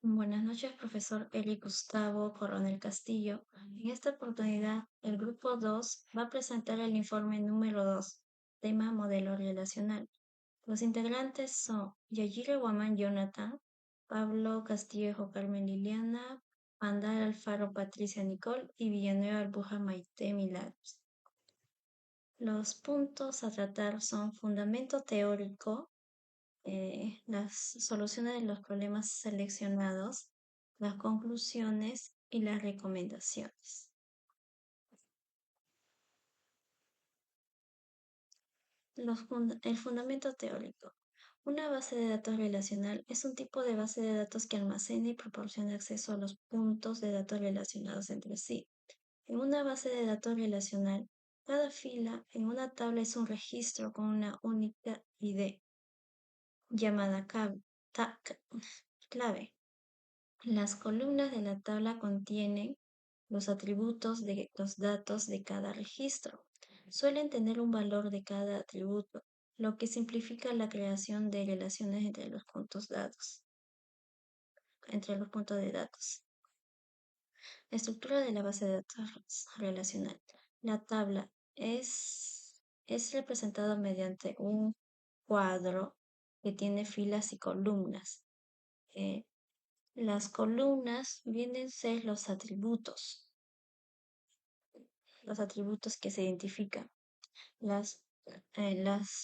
Buenas noches, profesor Eric Gustavo Coronel Castillo. En esta oportunidad, el grupo 2 va a presentar el informe número 2, tema modelo relacional. Los integrantes son Yajire Guamán Jonathan, Pablo Castillejo Carmen Liliana, Pandal Alfaro Patricia Nicole y Villanueva Albuja Maite Milagros. Los puntos a tratar son fundamento teórico, las soluciones de los problemas seleccionados, las conclusiones y las recomendaciones. El fundamento teórico. Una base de datos relacional es un tipo de base de datos que almacena y proporciona acceso a los puntos de datos relacionados entre sí. En una base de datos relacional, cada fila en una tabla es un registro con una única ID llamada clave. Las columnas de la tabla contienen los atributos de los datos de cada registro. Suelen tener un valor de cada atributo, lo que simplifica la creación de relaciones entre los puntos de datos. Estructura de la base de datos relacional. La tabla es representada mediante un cuadro que tiene filas y columnas. Las columnas vienen a ser los atributos que se identifican. Las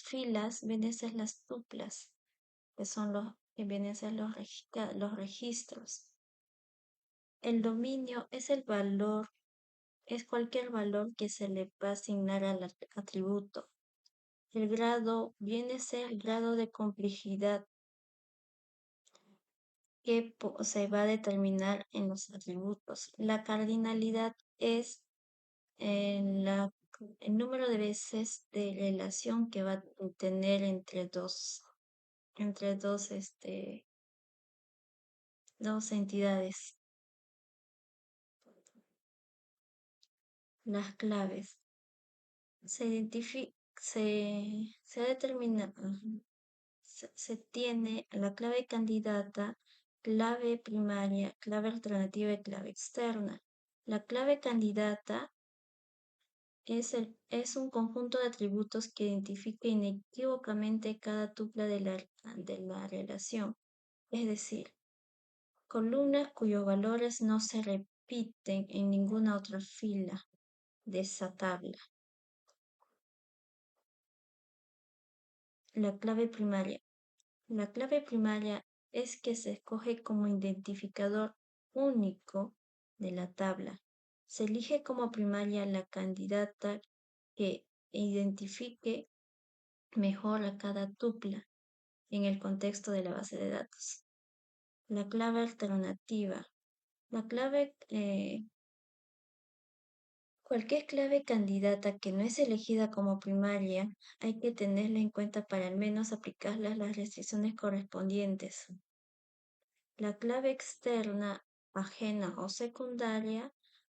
filas vienen a ser las tuplas, que son que vienen a ser los registros. El dominio es el valor, es cualquier valor que se le va a asignar al atributo. El grado viene a ser el grado de complejidad que se va a determinar en los atributos. La cardinalidad es el número de veces de relación que va a tener entre dos entidades. Las claves. Se determina, se tiene la clave candidata, clave primaria, clave alternativa y clave externa. La clave candidata es un conjunto de atributos que identifica inequívocamente cada tupla de la relación, es decir, columnas cuyos valores no se repiten en ninguna otra fila de esa tabla. La clave primaria. La clave primaria es que se escoge como identificador único de la tabla. Se elige como primaria la candidata que identifique mejor a cada tupla en el contexto de la base de datos. La clave alternativa. Cualquier clave candidata que no es elegida como primaria, hay que tenerla en cuenta para al menos aplicarlas las restricciones correspondientes. La clave externa, ajena o secundaria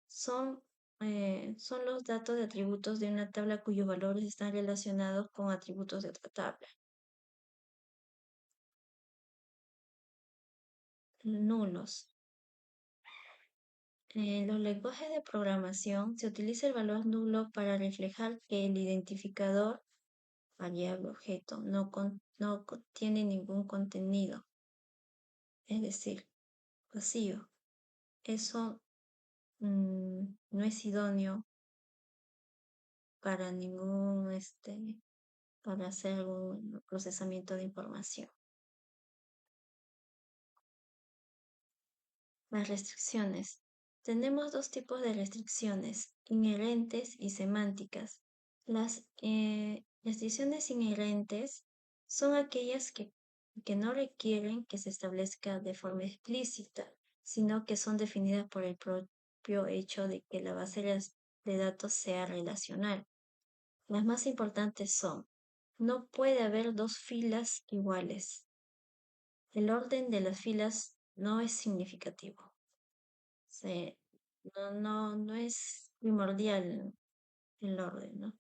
son los datos de atributos de una tabla cuyos valores están relacionados con atributos de otra tabla. Nulos. En los lenguajes de programación se utiliza el valor nulo para reflejar que el identificador, variable objeto, no tiene ningún contenido, es decir, vacío. Eso no es idóneo para para hacer un procesamiento de información. Las restricciones. Tenemos dos tipos de restricciones, inherentes y semánticas. Las restricciones inherentes son aquellas que no requieren que se establezca de forma explícita, sino que son definidas por el propio hecho de que la base de datos sea relacional. Las más importantes son: no puede haber dos filas iguales. El orden de las filas no es significativo. No es primordial el orden, ¿no?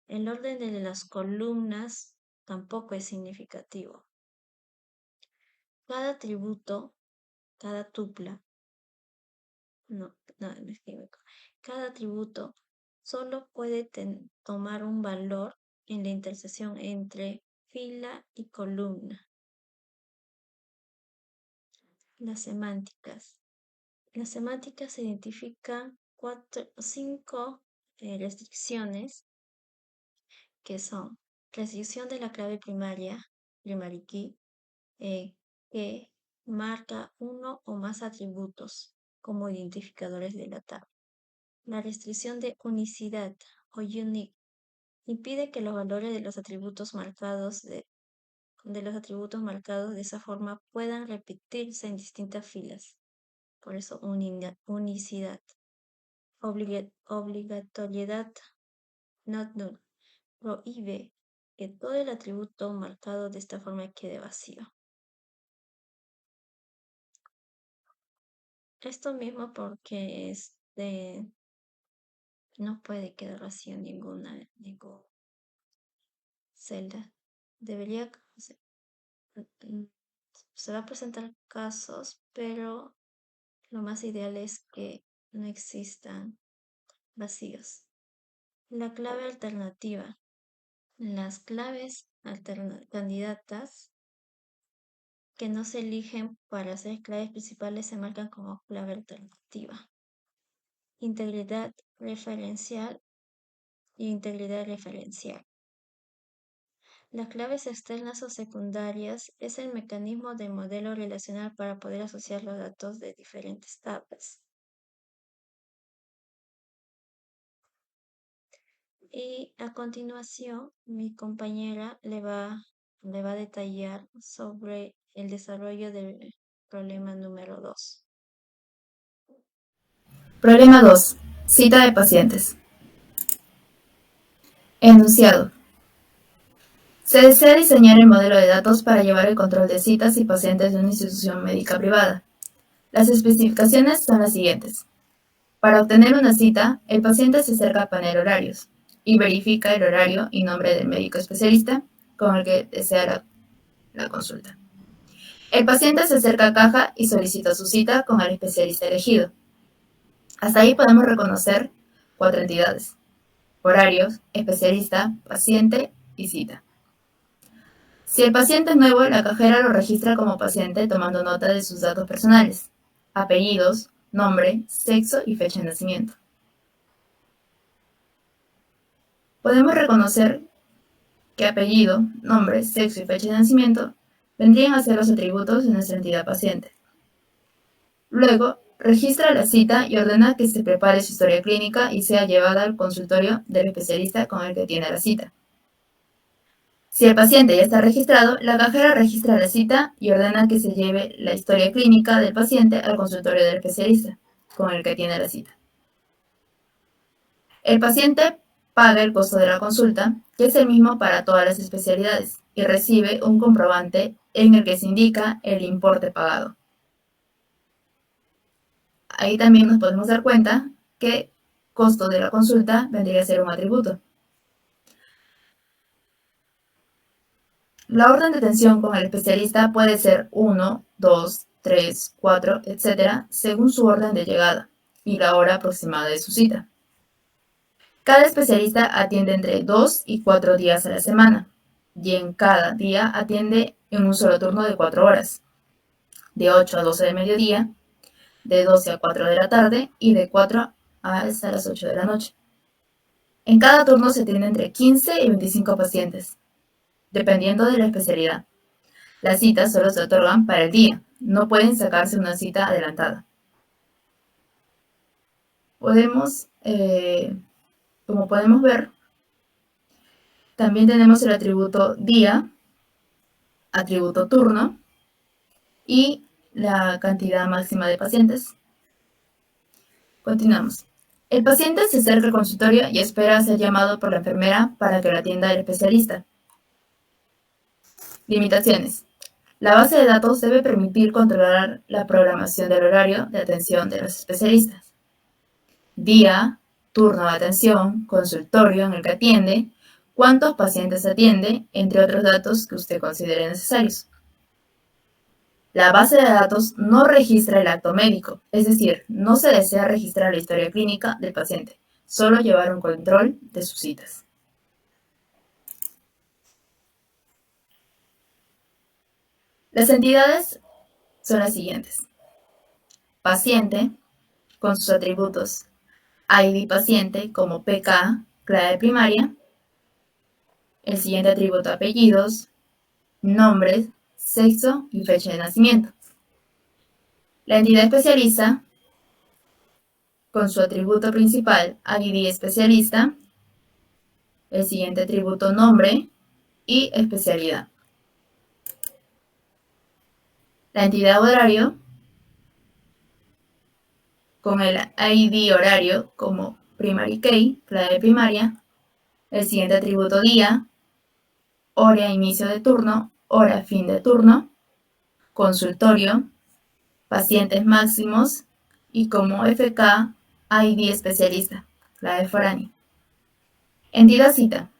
El orden de las columnas tampoco es significativo. Cada atributo cada tupla, no, me equivoco. Cada atributo solo puede tomar un valor en la intersección entre fila y columna. Las semánticas. Las semánticas identifican 5 restricciones que son restricción de la clave primaria, primary key, que marca uno o más atributos como identificadores de la tabla. La restricción de unicidad o unique impide que los valores de los atributos marcados de esa forma puedan repetirse en distintas filas. Por eso unicidad. Obligatoriedad, not null, prohíbe que todo el atributo marcado de esta forma quede vacío. Esto mismo porque no puede quedar vacío ninguna celda. Se va a presentar casos, pero lo más ideal es que no existan vacíos. La clave alternativa. Las claves candidatas que no se eligen para ser claves principales se marcan como clave alternativa. Integridad referencial y integridad referencial. Las claves externas o secundarias es el mecanismo del modelo relacional para poder asociar los datos de diferentes tablas. Y a continuación, mi compañera le va a detallar sobre el desarrollo del problema número 2. Problema 2. Cita de pacientes. Enunciado. Se desea diseñar el modelo de datos para llevar el control de citas y pacientes de una institución médica privada. Las especificaciones son las siguientes. Para obtener una cita, el paciente se acerca al panel horarios y verifica el horario y nombre del médico especialista con el que desea la consulta. El paciente se acerca a caja y solicita su cita con el especialista elegido. Hasta ahí podemos reconocer 4 entidades: horarios, especialista, paciente y cita. Si el paciente es nuevo, la cajera lo registra como paciente tomando nota de sus datos personales: apellidos, nombre, sexo y fecha de nacimiento. Podemos reconocer que apellido, nombre, sexo y fecha de nacimiento vendrían a ser los atributos de nuestra entidad paciente. Luego, registra la cita y ordena que se prepare su historia clínica y sea llevada al consultorio del especialista con el que tiene la cita. Si el paciente ya está registrado, la cajera registra la cita y ordena que se lleve la historia clínica del paciente al consultorio del especialista con el que tiene la cita. El paciente paga el costo de la consulta, que es el mismo para todas las especialidades, y recibe un comprobante en el que se indica el importe pagado. Ahí también nos podemos dar cuenta que costo de la consulta vendría a ser un atributo. La orden de atención con el especialista puede ser 1, 2, 3, 4, etc., según su orden de llegada y la hora aproximada de su cita. Cada especialista atiende entre 2 y 4 días a la semana, y en cada día atiende en un solo turno de 4 horas, de 8 a 12 del mediodía, de 12 a 4 de la tarde y de 4 hasta las 8 de la noche. En cada turno se atiende entre 15 y 25 pacientes, dependiendo de la especialidad. Las citas solo se otorgan para el día, no pueden sacarse una cita adelantada. Como podemos ver, también tenemos el atributo día, atributo turno y la cantidad máxima de pacientes. Continuamos. El paciente se acerca al consultorio y espera ser llamado por la enfermera para que lo atienda el especialista. Limitaciones. La base de datos debe permitir controlar la programación del horario de atención de los especialistas. Día, turno de atención, consultorio en el que atiende, cuántos pacientes atiende, entre otros datos que usted considere necesarios. La base de datos no registra el acto médico, es decir, no se desea registrar la historia clínica del paciente, solo llevar un control de sus citas. Las entidades son las siguientes. Paciente, con sus atributos ID paciente como PK, clave primaria. El siguiente atributo apellidos, nombres, sexo y fecha de nacimiento. La entidad especialista, con su atributo principal ID especialista. El siguiente atributo nombre y especialidad. La entidad horario, con el ID horario como primary key, clave primaria. El siguiente atributo día, hora inicio de turno, hora fin de turno, consultorio, pacientes máximos y como FK, ID especialista, clave foránea. Entidad cita,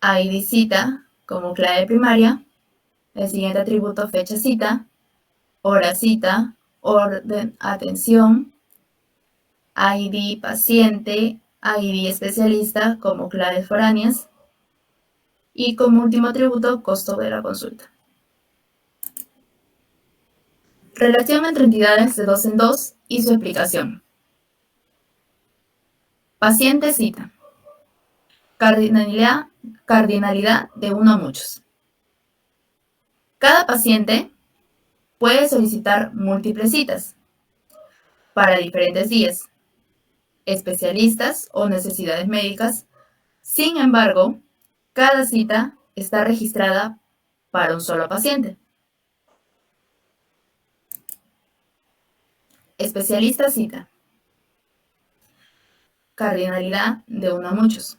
ID cita como clave primaria. El siguiente atributo fecha cita, hora cita, orden atención, ID paciente, ID especialista como claves foráneas y como último atributo costo de la consulta. Relación entre entidades de dos en dos y su explicación. Paciente cita. Cardinalidad de uno a muchos. Cada paciente puede solicitar múltiples citas para diferentes días, especialistas o necesidades médicas. Sin embargo, cada cita está registrada para un solo paciente. Especialista cita. Cardinalidad de uno a muchos.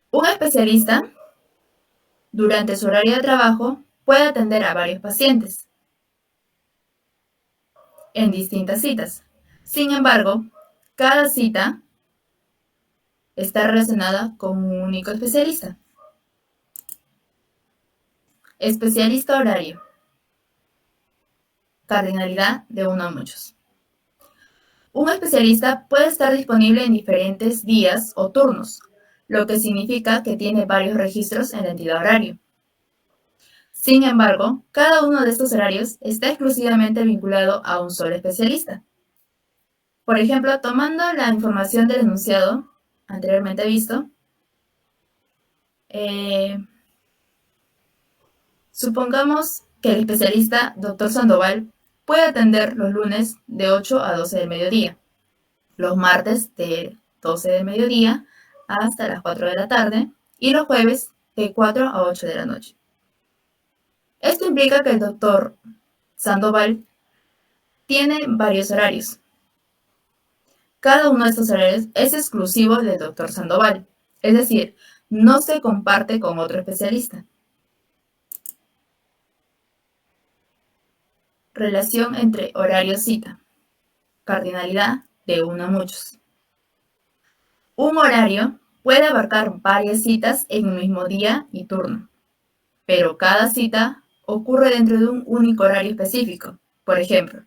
Un especialista, durante su horario de trabajo, puede atender a varios pacientes en distintas citas. Sin embargo, cada cita está relacionada con un único especialista. Especialista horario. Cardinalidad de uno a muchos. Un especialista puede estar disponible en diferentes días o turnos, lo que significa que tiene varios registros en la entidad horario. Sin embargo, cada uno de estos horarios está exclusivamente vinculado a un solo especialista. Por ejemplo, tomando la información del enunciado anteriormente visto, supongamos que el especialista Dr. Sandoval puede atender los lunes de 8 a 12 del mediodía, los martes de 12 del mediodía hasta las 4 de la tarde y los jueves de 4 a 8 de la noche. Esto implica que el Dr. Sandoval tiene varios horarios. Cada uno de estos horarios es exclusivo del Dr. Sandoval, es decir, no se comparte con otro especialista. Relación entre horario-cita. Cardinalidad de uno a muchos. Un horario puede abarcar varias citas en un mismo día y turno, pero cada cita ocurre dentro de un único horario específico. Por ejemplo,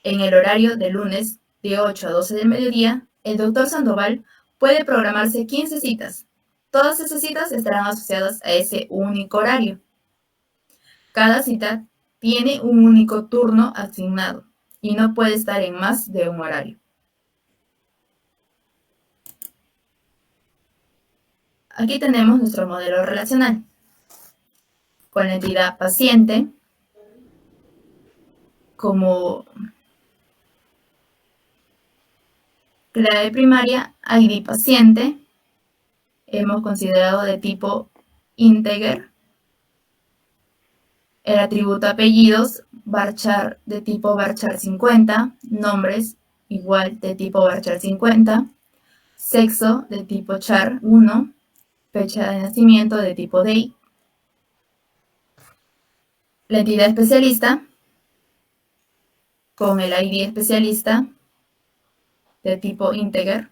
en el horario de lunes de 8 a 12 del mediodía, el Dr. Sandoval puede programarse 15 citas. Todas esas citas estarán asociadas a ese único horario. Cada cita tiene un único turno asignado y no puede estar en más de un horario. Aquí tenemos nuestro modelo relacional con la entidad paciente como clave primaria, ID paciente. Hemos considerado de tipo integer. El atributo apellidos, varchar de tipo varchar 50, nombres igual de tipo varchar 50, sexo de tipo char 1, fecha de nacimiento de tipo date. La entidad especialista con el ID especialista de tipo integer,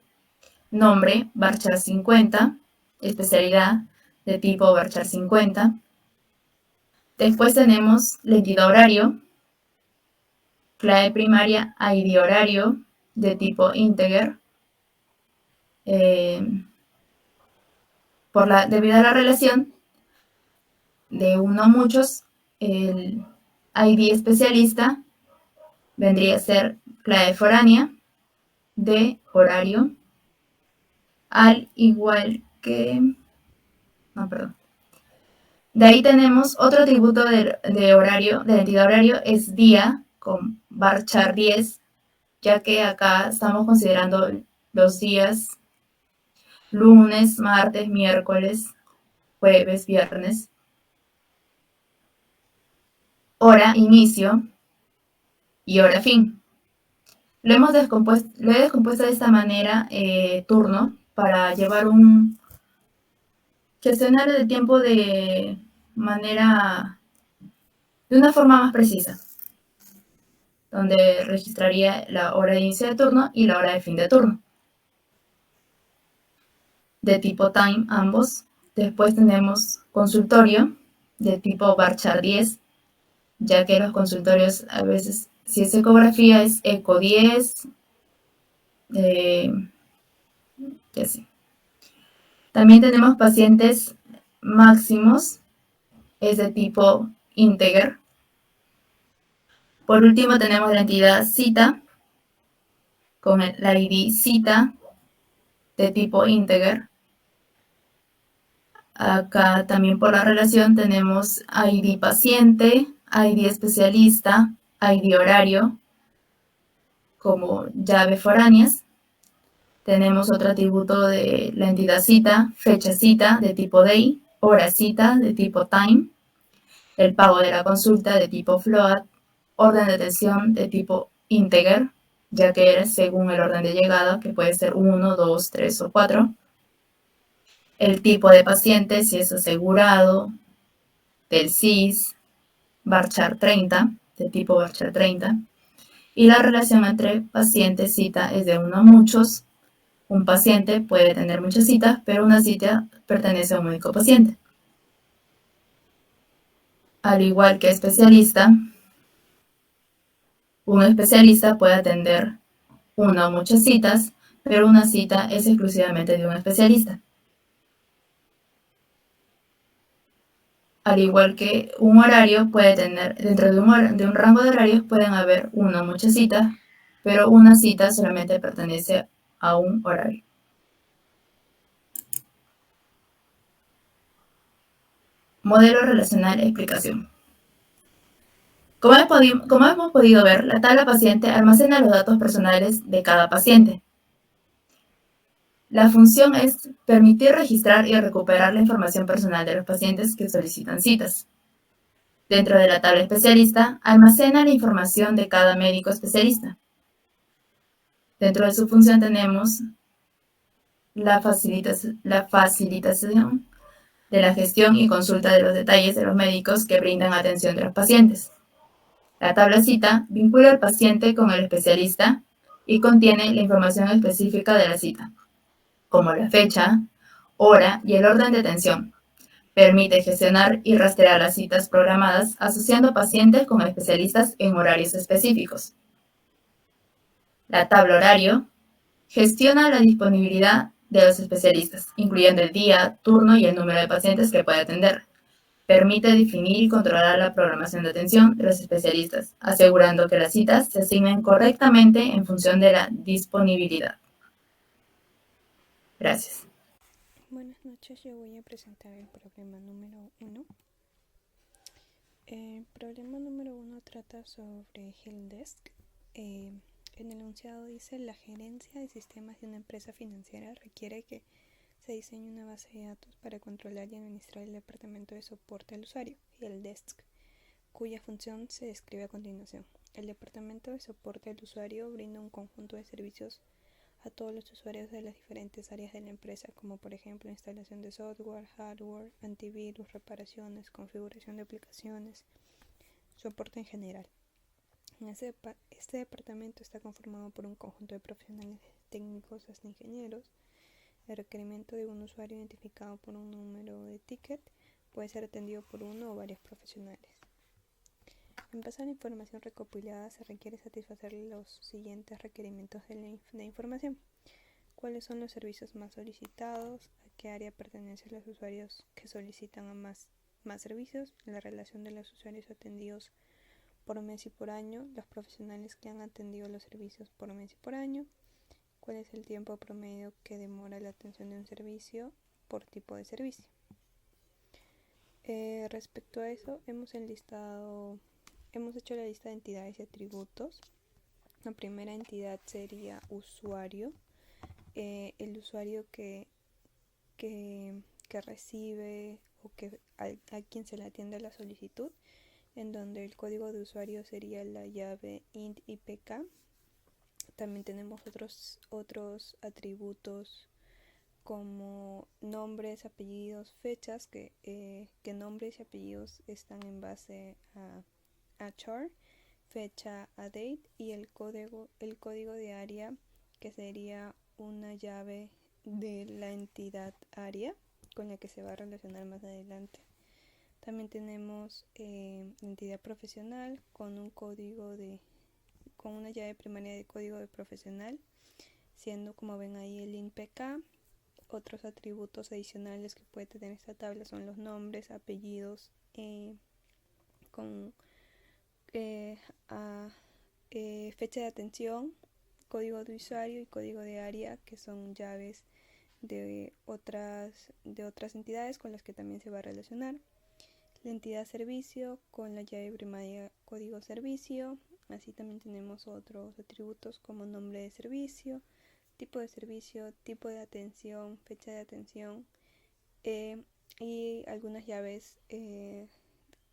nombre varchar 50, especialidad de tipo varchar 50. Después tenemos la entidad horario, clave primaria ID horario de tipo integer. Debido a la relación de uno a muchos, el ID especialista vendría a ser clave foránea de horario, al igual que... No, perdón. De ahí tenemos otro atributo de horario, de la entidad horario, es día con varchar 10, ya que acá estamos considerando los días lunes, martes, miércoles, jueves, viernes. Hora inicio y hora fin. Lo he descompuesto de esta manera, turno, para llevar un gestionario de tiempo de una forma más precisa, donde registraría la hora de inicio de turno y la hora de fin de turno, de tipo time ambos. Después tenemos consultorio, de tipo varchar 10, ya que los consultorios a veces, si es ecografía, es eco 10, y así. También tenemos pacientes máximos, es de tipo integer. Por último tenemos la entidad cita, con la ID cita de tipo integer. Acá también por la relación tenemos ID paciente, ID especialista, ID horario como llaves foráneas. Tenemos otro atributo de la entidad cita, fecha cita de tipo day, hora cita de tipo time, el pago de la consulta de tipo float, orden de atención de tipo integer, ya que es según el orden de llegada, que puede ser 1, 2, 3 o 4. El tipo de paciente, si es asegurado, del CIS, varchar 30, de tipo varchar 30. Y la relación entre paciente-cita es de uno a muchos. Un paciente puede tener muchas citas, pero una cita pertenece a un único paciente. Al igual que especialista, un especialista puede atender una o muchas citas, pero una cita es exclusivamente de un especialista. Al igual que un horario puede tener, dentro de un rango de horarios pueden haber una o muchas citas, pero una cita solamente pertenece a un horario. Modelo relacional explicación. Como hemos podido ver, la tabla paciente almacena los datos personales de cada paciente. La función es permitir registrar y recuperar la información personal de los pacientes que solicitan citas. Dentro de la tabla especialista, almacena la información de cada médico especialista. Dentro de su función tenemos la facilitación de la gestión y consulta de los detalles de los médicos que brindan atención de los pacientes. La tabla cita vincula al paciente con el especialista y contiene la información específica de la cita, como la fecha, hora y el orden de atención. Permite gestionar y rastrear las citas programadas asociando pacientes con especialistas en horarios específicos. La tabla horario gestiona la disponibilidad de los especialistas, incluyendo el día, turno y el número de pacientes que puede atender. Permite definir y controlar la programación de atención de los especialistas, asegurando que las citas se asignen correctamente en función de la disponibilidad. Gracias. Buenas noches, yo voy a presentar el problema número 1. El problema número 1 trata sobre Helpdesk. En el enunciado dice: la gerencia de sistemas de una empresa financiera requiere que se diseñe una base de datos para controlar y administrar el departamento de soporte al usuario, Helpdesk, cuya función se describe a continuación. El departamento de soporte al usuario brinda un conjunto de servicios a todos los usuarios de las diferentes áreas de la empresa, como por ejemplo instalación de software, hardware, antivirus, reparaciones, configuración de aplicaciones, soporte en general. Este departamento está conformado por un conjunto de profesionales técnicos hasta ingenieros. El requerimiento de un usuario identificado por un número de ticket puede ser atendido por uno o varios profesionales. En base a la información recopilada se requiere satisfacer los siguientes requerimientos de la información. ¿Cuáles son los servicios más solicitados? ¿A qué área pertenecen los usuarios que solicitan a más servicios? La relación de los usuarios atendidos por mes y por año, los profesionales que han atendido los servicios por mes y por año, cuál es el tiempo promedio que demora la atención de un servicio por tipo de servicio. Respecto a eso, hemos hecho la lista de entidades y atributos. La primera entidad sería usuario, el usuario que recibe o a quien se le atiende la solicitud, en donde el código de usuario sería la llave int IPK. También tenemos otros atributos como nombres, apellidos, fechas, que nombres y apellidos están en base a char, fecha a date, y el código de área, que sería una llave de la entidad área con la que se va a relacionar más adelante. También tenemos entidad profesional con una llave primaria de código de profesional, siendo, como ven ahí, el INPK. Otros atributos adicionales que puede tener esta tabla son los nombres, apellidos, con fecha de atención, código de usuario y código de área, que son llaves de otras entidades con las que también se va a relacionar. La entidad servicio con la llave primaria código servicio. Así también tenemos otros atributos como nombre de servicio, tipo de atención, fecha de atención, y algunas llaves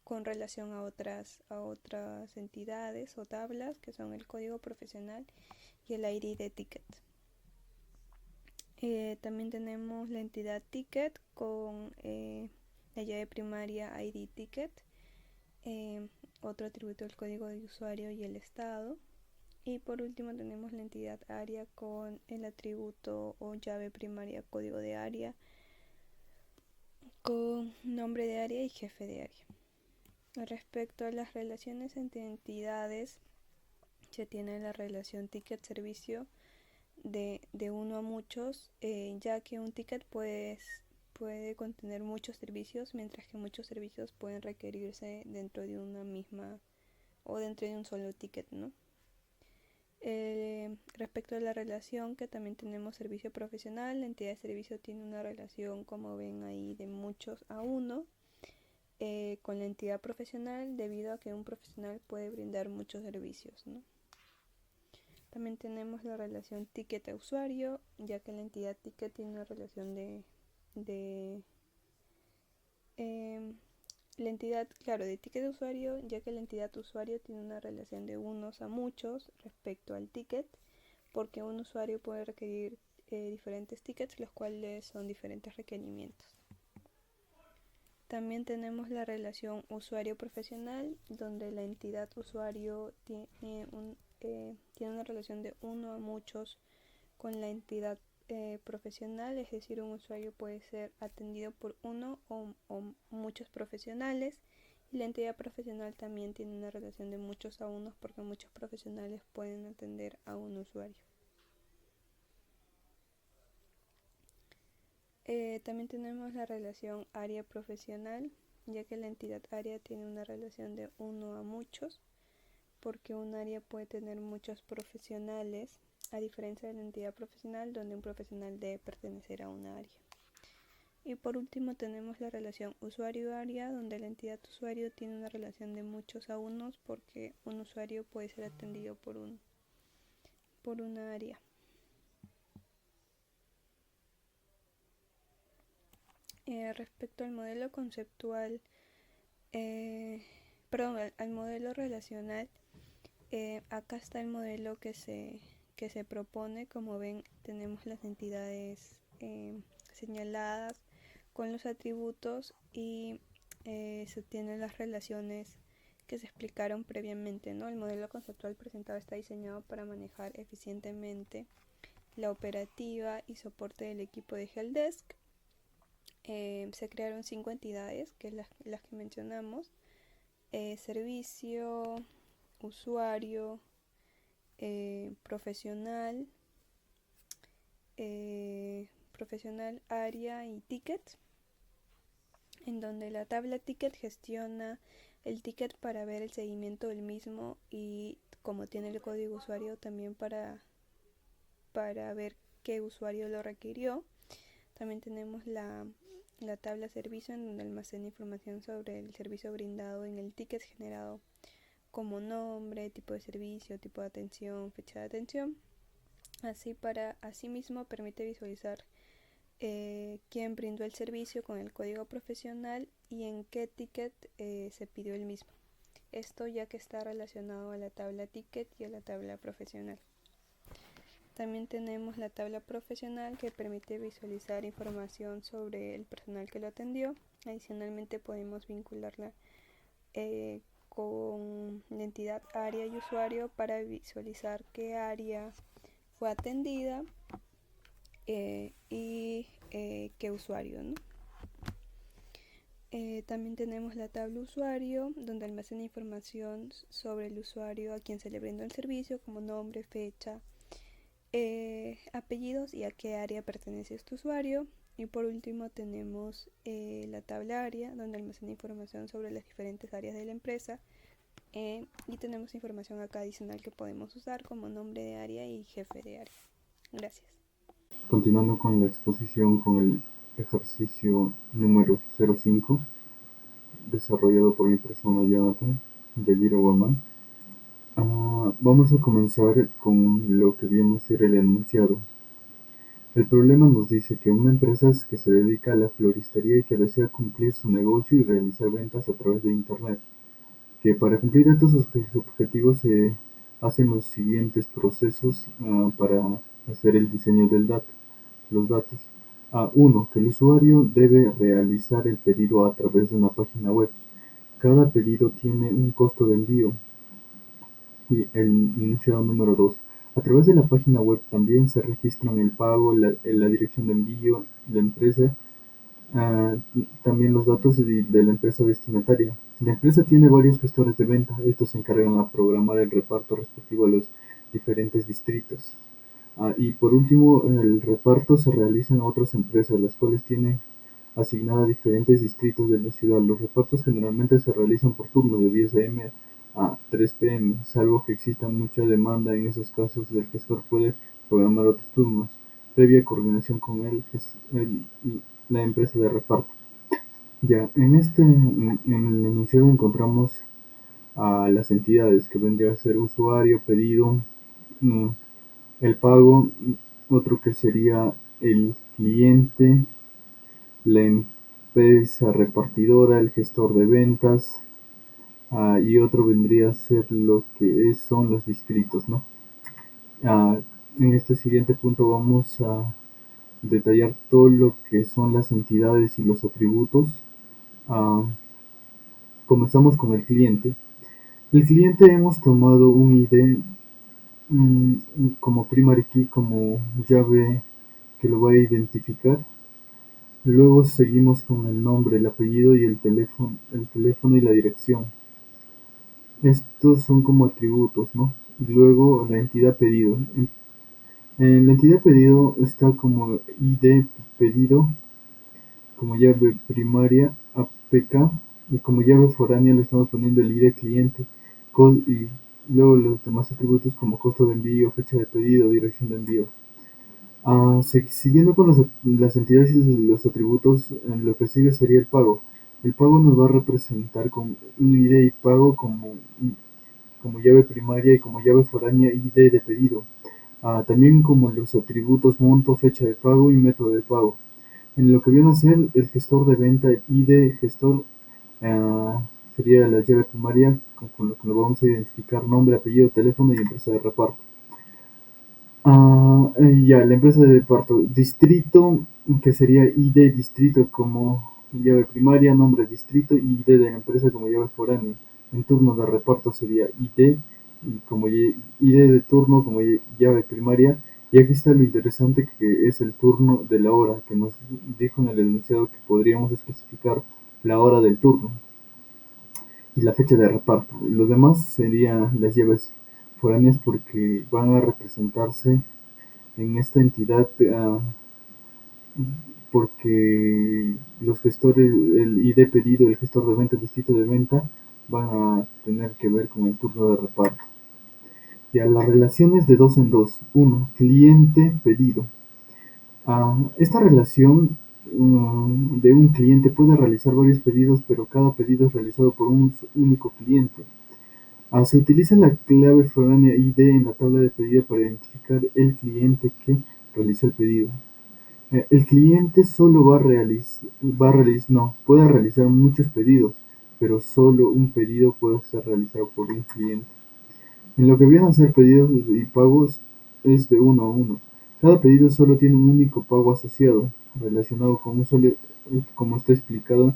con relación a otras entidades o tablas, que son el código profesional y el ID de ticket. También tenemos la entidad ticket con la llave primaria ID ticket, otro atributo del código de usuario y el estado. Y por último tenemos la entidad área con el atributo o llave primaria código de área, con nombre de área y jefe de área. Respecto a las relaciones entre entidades, se tiene la relación ticket-servicio de uno a muchos, ya que un ticket puede contener muchos servicios, mientras que muchos servicios pueden requerirse dentro de una misma o dentro de un solo ticket, ¿no? Respecto a la relación, que también tenemos servicio profesional, la entidad de servicio tiene una relación, como ven ahí, de muchos a uno con la entidad profesional, debido a que un profesional puede brindar muchos servicios, ¿no? También tenemos la relación ticket a usuario, ya que la entidad ticket tiene una relación la entidad, claro, de ticket de usuario, ya que la entidad usuario tiene una relación de unos a muchos respecto al ticket, porque un usuario puede requerir diferentes tickets, los cuales son diferentes requerimientos. También tenemos la relación usuario profesional, donde la entidad usuario tiene una relación de uno a muchos con la entidad profesional, es decir, un usuario puede ser atendido por uno o muchos profesionales, y la entidad profesional también tiene una relación de muchos a unos, porque muchos profesionales pueden atender a un usuario. También tenemos la relación área profesional, ya que la entidad área tiene una relación de uno a muchos, porque un área puede tener muchos profesionales, a diferencia de la entidad profesional, donde un profesional debe pertenecer a una área. Y por último tenemos la relación usuario-área, donde la entidad usuario tiene una relación de muchos a unos, porque un usuario puede ser atendido por una área. Respecto al modelo conceptual, al modelo relacional, acá está el modelo que se propone. Como ven, tenemos las entidades señaladas con los atributos, y se tienen las relaciones que se explicaron previamente, ¿no? El modelo conceptual presentado está diseñado para manejar eficientemente la operativa y soporte del equipo de helpdesk. se crearon 5 entidades, que es las que mencionamos: servicio, usuario, profesional, área y ticket, en donde la tabla ticket gestiona el ticket para ver el seguimiento del mismo, y como tiene el código usuario también para ver qué usuario lo requirió. También tenemos la tabla servicio, en donde almacena información sobre el servicio brindado en el ticket generado, como nombre, tipo de servicio, tipo de atención, fecha de atención. Asimismo permite visualizar quién brindó el servicio con el código profesional y en qué ticket se pidió el mismo. Esto ya que está relacionado a la tabla ticket y a la tabla profesional. También tenemos la tabla profesional, que permite visualizar información sobre el personal que lo atendió. Adicionalmente podemos vincularla con la entidad área y usuario para visualizar qué área fue atendida y qué usuario, ¿no? También tenemos la tabla usuario, donde almacena información sobre el usuario a quien se le brindó el servicio, como nombre, fecha, apellidos y a qué área pertenece este usuario. Y por último tenemos la tabla área, donde almacena información sobre las diferentes áreas de la empresa, y tenemos información acá adicional que podemos usar, como nombre de área y jefe de área. Gracias. Continuando con la exposición con el ejercicio número 05, desarrollado por mi persona Jonathan de Little Woman. Vamos a comenzar con lo que viene a ser el enunciado. El problema nos dice que una empresa que se dedica a la floristería y que desea cumplir su negocio y realizar ventas a través de Internet, que para cumplir estos objetivos se hacen los siguientes procesos para hacer el diseño del los datos. 1. Que el usuario debe realizar el pedido a través de una página web. Cada pedido tiene un costo de envío. Y el enunciado número 2. A través de la página web también se registran el pago, la dirección de envío, la empresa, también los datos de la empresa destinataria. La empresa tiene varios gestores de venta. Estos se encargan a programar el reparto respectivo a los diferentes distritos. Y por último, el reparto se realiza en otras empresas, las cuales tienen asignada diferentes distritos de la ciudad. Los repartos generalmente se realizan por turnos de 10 a.m. a 3 p.m., salvo que exista mucha demanda. En esos casos, el gestor puede programar otros turnos, previa coordinación con la empresa de reparto. Ya, en el enunciado encontramos a las entidades, que vendría a ser usuario, pedido, el pago, otro que sería el cliente, la empresa repartidora, el gestor de ventas, y otro vendría a ser lo que son los distritos, ¿no? En este siguiente punto vamos a detallar todo lo que son las entidades y los atributos. Comenzamos con el cliente. El cliente hemos tomado un ID como primary key, como llave que lo va a identificar. Luego seguimos con el nombre, el apellido y el teléfono y la dirección. Estos son como atributos, ¿no? Luego la entidad pedido. En la entidad pedido está como ID pedido, como llave primaria APK, y como llave foránea le estamos poniendo el ID cliente, y luego los demás atributos como costo de envío, fecha de pedido, dirección de envío. Siguiendo con las entidades y los atributos, lo que sigue sería el pago. El pago nos va a representar con un ID y pago como llave primaria, y como llave foránea ID de pedido. También como los atributos monto, fecha de pago y método de pago. En lo que viene a ser el gestor de venta, el ID gestor sería la llave primaria, con lo que lo vamos a identificar nombre, apellido, teléfono y empresa de reparto. La empresa de reparto, distrito, que sería ID distrito como llave primaria, nombre distrito, y ID de la empresa como llave foránea. En turno de reparto sería ID, y como ID de turno como llave primaria, Y aquí está lo interesante, que es el turno de la hora, que nos dijo en el enunciado que podríamos especificar la hora del turno y la fecha de reparto. Los demás serían las llaves foráneas porque van a representarse en esta entidad, porque los gestores, el ID pedido, el gestor de venta, el distrito de venta, van a tener que ver con el turno de reparto. Ya, las relaciones de dos en dos. Uno, cliente pedido. Esta relación de un cliente puede realizar varios pedidos, pero cada pedido es realizado por un único cliente. Se utiliza la clave foránea ID en la tabla de pedido para identificar el cliente que realizó el pedido. El cliente solo puede realizar muchos pedidos, pero solo un pedido puede ser realizado por un cliente. En lo que viene a ser pedidos y pagos, es de uno a uno. Cada pedido solo tiene un único pago asociado, relacionado con como está explicado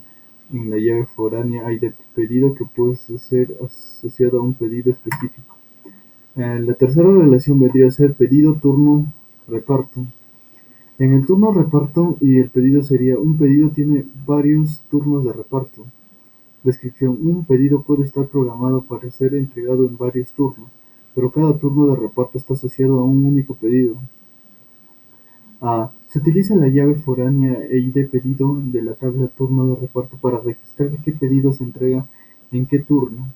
en la llave foránea ID pedido, que puede ser asociado a un pedido específico. La tercera relación vendría a ser pedido, turno, reparto. En el turno reparto y el pedido sería: un pedido tiene varios turnos de reparto. Descripción: un pedido puede estar programado para ser entregado en varios turnos, pero cada turno de reparto está asociado a un único pedido. Se utiliza la llave foránea ID pedido de la tabla turno de reparto para registrar qué pedido se entrega en qué turno.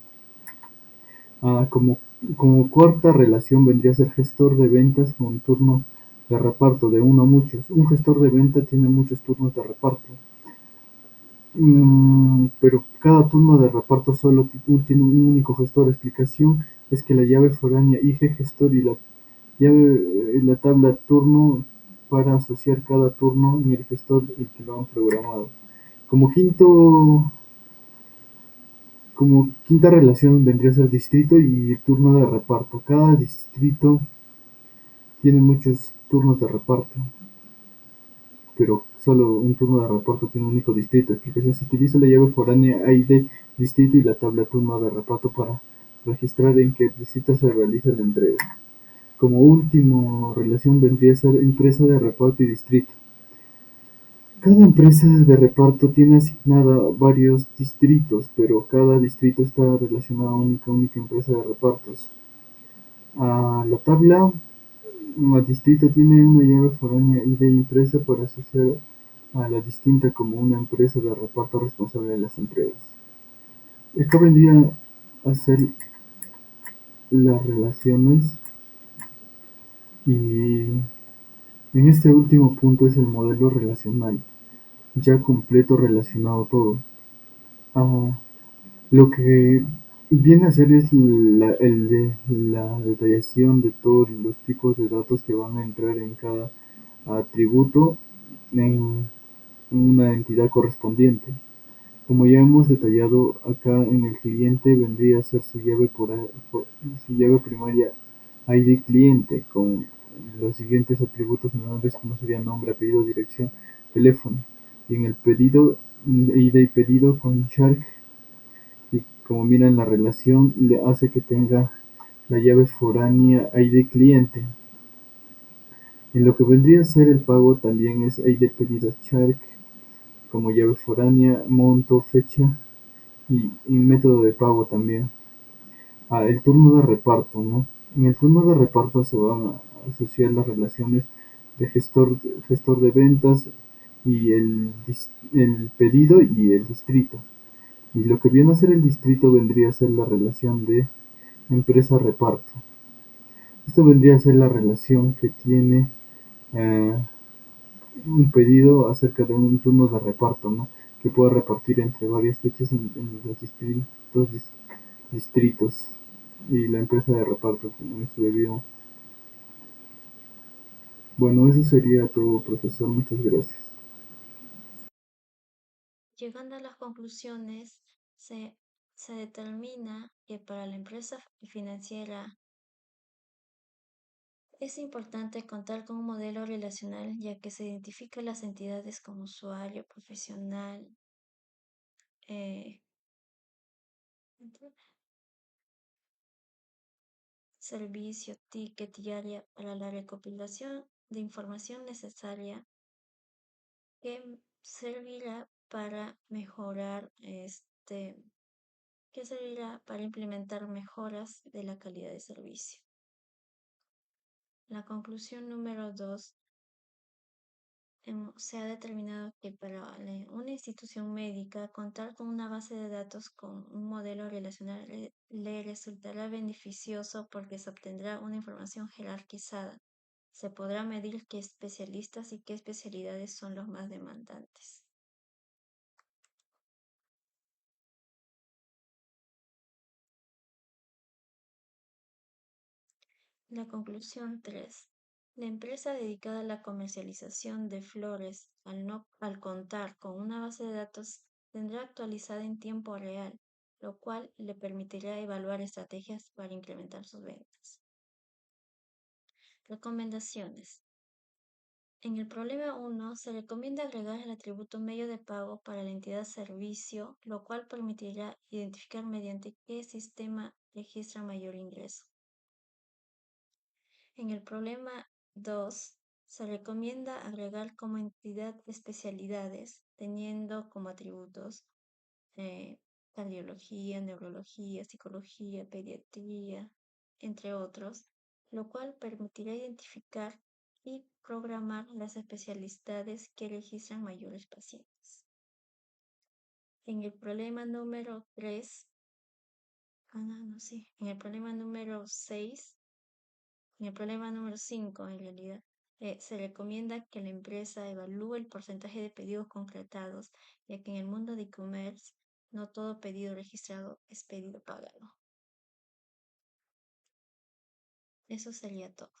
Como cuarta relación vendría a ser gestor de ventas con turno de reparto de uno a muchos. Un gestor de venta tiene muchos turnos de reparto, pero cada turno de reparto solo tiene un único gestor. Explicación es que la llave foránea IG gestor y la tabla turno para asociar cada turno en el gestor el que lo han programado. Como quinta relación vendría a ser distrito y turno de reparto. Cada distrito tiene muchos turnos de reparto, pero solo un turno de reparto tiene un único distrito. Explicación: se utiliza la llave foránea ID distrito y la tabla turno de reparto para registrar en qué distrito se realiza la entrega. Como último relación vendría a ser empresa de reparto y distrito. Cada empresa de reparto tiene asignada varios distritos, pero cada distrito está relacionado a una única empresa de repartos. La tabla distrito tiene una llave foránea ID impresa para asociar a la distinta como una empresa de reparto responsable de las entregas. Acá vendría a ser las relaciones, y en este último punto es el modelo relacional, ya completo, relacionado todo. Lo que viene a ser es la detallación de todos los tipos de datos que van a entrar en cada atributo en una entidad correspondiente. Como ya hemos detallado acá, en el cliente vendría a ser su llave primaria ID cliente, con los siguientes atributos menores, como sería nombre, apellido, dirección, teléfono. Y en el pedido, ID pedido con Shark, y como miran, la relación le hace que tenga la llave foránea ID cliente. En lo que vendría a ser el pago, también es ID pedido Shark, como llave foránea, monto, fecha y método de pago también. El turno de reparto, ¿no? En el turno de reparto se van a asociar las relaciones de gestor de ventas y el pedido y el distrito. Y lo que viene a ser el distrito vendría a ser la relación de empresa-reparto. Esto vendría a ser la relación que tiene eh, un pedido acerca de un turno de reparto, ¿no? Que pueda repartir entre varias fechas en los distintos distritos, y la empresa de reparto en su debido. Bueno, eso sería todo, profesor. Muchas gracias. Llegando a las conclusiones, se determina que para la empresa financiera es importante contar con un modelo relacional, ya que se identifica las entidades como usuario, profesional, eh, servicio, ticket y área para la recopilación de información necesaria que servirá para mejorar que servirá para implementar mejoras de la calidad de servicio. La conclusión número 2, se ha determinado que para una institución médica contar con una base de datos con un modelo relacional le resultará beneficioso porque se obtendrá una información jerarquizada. Se podrá medir qué especialistas y qué especialidades son los más demandantes. La conclusión 3. La empresa dedicada a la comercialización de flores, al contar con una base de datos, tendrá actualizada en tiempo real, lo cual le permitirá evaluar estrategias para incrementar sus ventas. Recomendaciones. En el problema 1 se recomienda agregar el atributo medio de pago para la entidad servicio, lo cual permitirá identificar mediante qué sistema registra mayor ingreso. En el problema 2, se recomienda agregar como entidad especialidades, teniendo como atributos cardiología, neurología, psicología, pediatría, entre otros, lo cual permitirá identificar y programar las especialidades que registran mayores pacientes. En el problema número 3, en el problema número 6, en el problema número 5, en realidad, se recomienda que la empresa evalúe el porcentaje de pedidos concretados, ya que en el mundo de e-commerce no todo pedido registrado es pedido pagado. Eso sería todo.